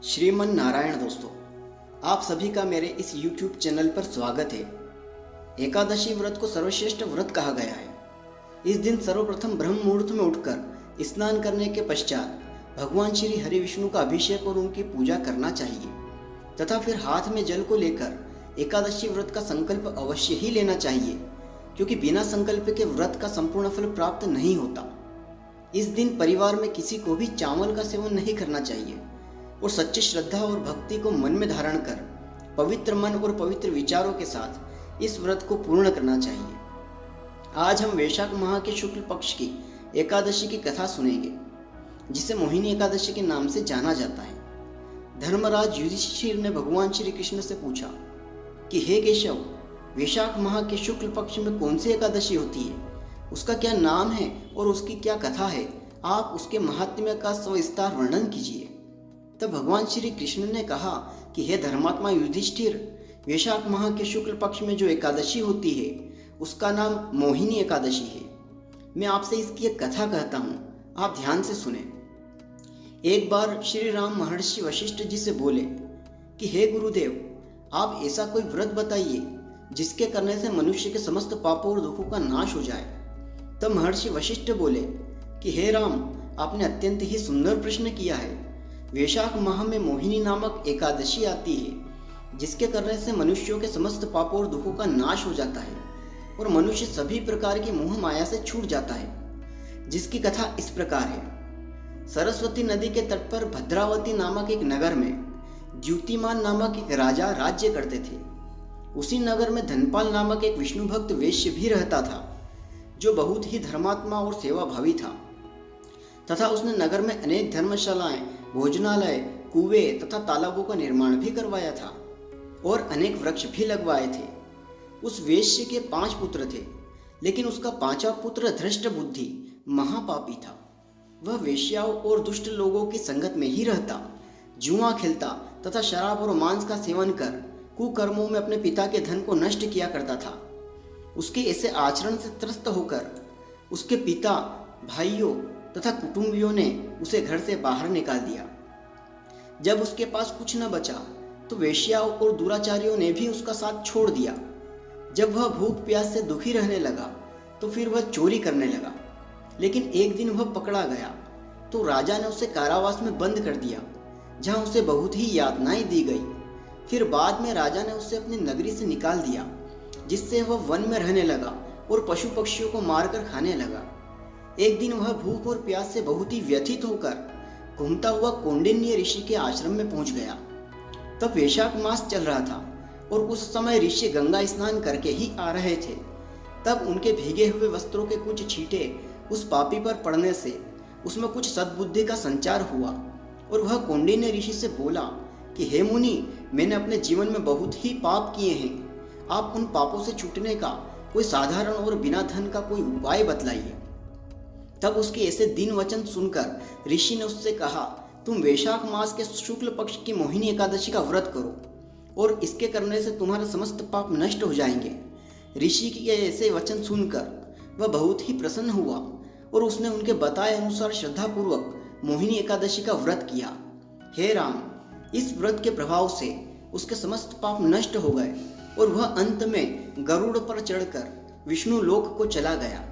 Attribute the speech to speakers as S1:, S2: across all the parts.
S1: श्रीमन नारायण दोस्तों, आप सभी का मेरे इस YouTube चैनल पर स्वागत है। एकादशी व्रत को सर्वश्रेष्ठ व्रत कहा गया है। इस दिन सर्वप्रथम ब्रह्म मुहूर्त में उठकर स्नान करने के पश्चात भगवान श्री हरि विष्णु का अभिषेक और उनकी पूजा करना चाहिए तथा फिर हाथ में जल को लेकर एकादशी व्रत का संकल्प अवश्य ही लेना चाहिए, क्योंकि बिना संकल्प के व्रत का संपूर्ण फल प्राप्त नहीं होता। इस दिन परिवार में किसी को भी चावल का सेवन नहीं करना चाहिए और सच्ची श्रद्धा और भक्ति को मन में धारण कर पवित्र मन और पवित्र विचारों के साथ इस व्रत को पूर्ण करना चाहिए। आज हम वैशाख माह के शुक्ल पक्ष की एकादशी की कथा सुनेंगे, जिसे मोहिनी एकादशी के नाम से जाना जाता है। धर्मराज युधिष्ठिर ने भगवान श्री कृष्ण से पूछा कि हे केशव, वैशाख माह के शुक्ल पक्ष में कौन सी एकादशी होती है, उसका क्या नाम है और उसकी क्या कथा है, आप उसके महात्म्य का सविस्तार वर्णन कीजिए। तब भगवान श्री कृष्ण ने कहा कि हे धर्मात्मा युधिष्ठिर, वैशाख माह के शुक्ल पक्ष में जो एकादशी होती है उसका नाम मोहिनी एकादशी है। मैं आपसे इसकी एक कथा कहता हूँ, आप ध्यान से सुने। एक बार श्री राम महर्षि वशिष्ठ जी से बोले कि हे गुरुदेव, आप ऐसा कोई व्रत बताइए जिसके करने से मनुष्य के समस्त पापों और दुखों का नाश हो जाए। तब महर्षि वशिष्ठ बोले कि हे राम, आपने अत्यंत ही सुंदर प्रश्न किया है। वैशाख माह में मोहिनी नामक एकादशी आती है, जिसके करने से मनुष्यों के समस्त पापों और दुखों का नाश हो जाता है और मनुष्य सभी प्रकार की मोह माया से छूट जाता है। जिसकी कथा इस प्रकार है। सरस्वती नदी के तट पर भद्रावती नामक एक नगर में द्युतिमान नामक एक राजा राज्य करते थे। उसी नगर में धनपाल नामक एक विष्णु भक्त वैश्य भी रहता था, जो बहुत ही धर्मात्मा और सेवाभावी था तथा उसने नगर में अनेक धर्मशालाएं, भोजनालय, कुएं तथा तालाबों का निर्माण भी करवाया था और अनेक वृक्ष भी लगवाए थे। उस वैश्य के 5 पुत्र थे, लेकिन उसका 5वां पुत्र धृष्ट बुद्धि महापापी था। वह वेश्याओं और दुष्ट लोगों की संगत में ही रहता, जुआ खेलता तथा शराब और मांस का सेवन कर कुकर्मों में अपने पिता के धन को नष्ट किया करता था। उसके ऐसे आचरण से त्रस्त होकर उसके पिता, भाइयों तथा कुटुंबियों ने उसे घर से बाहर निकाल दिया। जब उसके पास कुछ न बचा तो वेश्याओं और दुराचारियों ने भी उसका साथ छोड़ दिया। जब वह भूख प्यास से दुखी रहने लगा तो फिर वह चोरी करने लगा, लेकिन एक दिन वह पकड़ा गया तो राजा ने उसे कारावास में बंद कर दिया, जहां उसे बहुत ही यातनाएं दी गई। फिर बाद में राजा ने उसे अपनी नगरी से निकाल दिया, जिससे वह वन में रहने लगा और पशु पक्षियों को मारकर खाने लगा। एक दिन वह भूख और प्यास से बहुत ही व्यथित होकर घूमता हुआ कौंडिन्य ऋषि के आश्रम में पहुंच गया। तब वैशाख मास चल रहा था और उस समय ऋषि गंगा स्नान करके ही आ रहे थे। तब उनके भीगे हुए वस्त्रों के कुछ छींटे उस पापी पर पड़ने से उसमें कुछ सद्बुद्धि का संचार हुआ और वह कौंडिन्य ऋषि से बोला कि हे मुनि, मैंने अपने जीवन में बहुत ही पाप किए हैं। आप उन पापों से छूटने का कोई साधारण और बिना धन का कोई उपाय बतलाइए। तब उसके ऐसे दीन वचन सुनकर ऋषि ने उससे कहा, तुम वैशाख मास के शुक्ल पक्ष की मोहिनी एकादशी का व्रत करो और इसके करने से तुम्हारे समस्त पाप नष्ट हो जाएंगे। ऋषि के ऐसे वचन सुनकर वह बहुत ही प्रसन्न हुआ और उसने उनके बताए अनुसार श्रद्धापूर्वक मोहिनी एकादशी का व्रत किया। हे राम, इस व्रत के प्रभाव से उसके समस्त पाप नष्ट हो गए और वह अंत में गरुड़ पर चढ़कर विष्णु लोक को चला गया।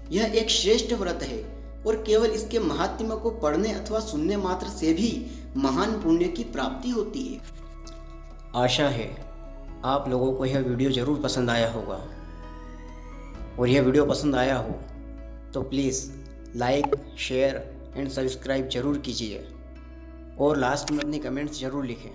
S1: यह एक श्रेष्ठ व्रत है और केवल इसके महात्म्य को पढ़ने अथवा सुनने मात्र से भी महान पुण्य की प्राप्ति होती है। आशा है आप लोगों को यह वीडियो जरूर पसंद आया होगा, और यह वीडियो पसंद आया हो तो please like, share and subscribe जरूर कीजिए और लास्ट में अपनी कमेंट्स जरूर लिखें।